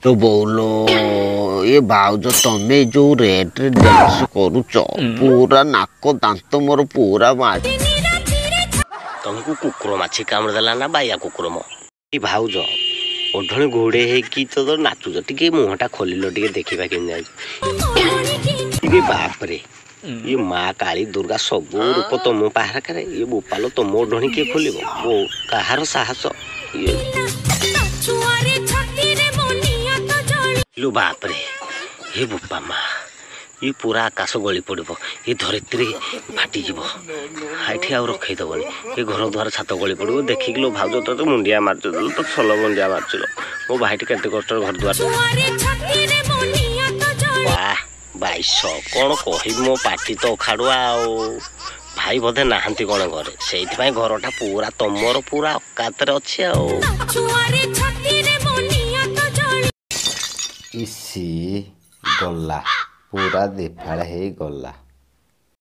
तो बोलो ये भाउज तमे जो रेट रे डांस करूच पूरा नाक दांत मोर पूरा मार तुमको कुकुर माछी कामड़ देला ना बाया कुकुर मो ई भाउज ओढणी घोड़े है कि तो नाचुच टिके मुहटा खोलिलो टिके देखिबा केन जाय टिके बाप रे ये माँ काली दुर्गा सब रूप तुम पाहार करे ये बोपालो तुम ओढणी के खोलिबो वो कहार साहस ये लो बाप रे हे बोपा माँ ये पूरा आकाश गली पड़ो ये धरित्री फाटी जीव हाइठी आउ रखईदबनी ये घर द्वार छात गली पड़ो देखिक लो भाउज तो मुंडिया मारच तो सल मुंडिया मारच मो भाईटी केते कष्ट घर द्वार वाह बाईस कौन कह मो पाटी तो खाड़ुआ भाई बोधे नहांती कौन घरे से घरटा पूरा तमर पूरा अकात अच्छे इसी गला पूरा दिफाड़ हो गला।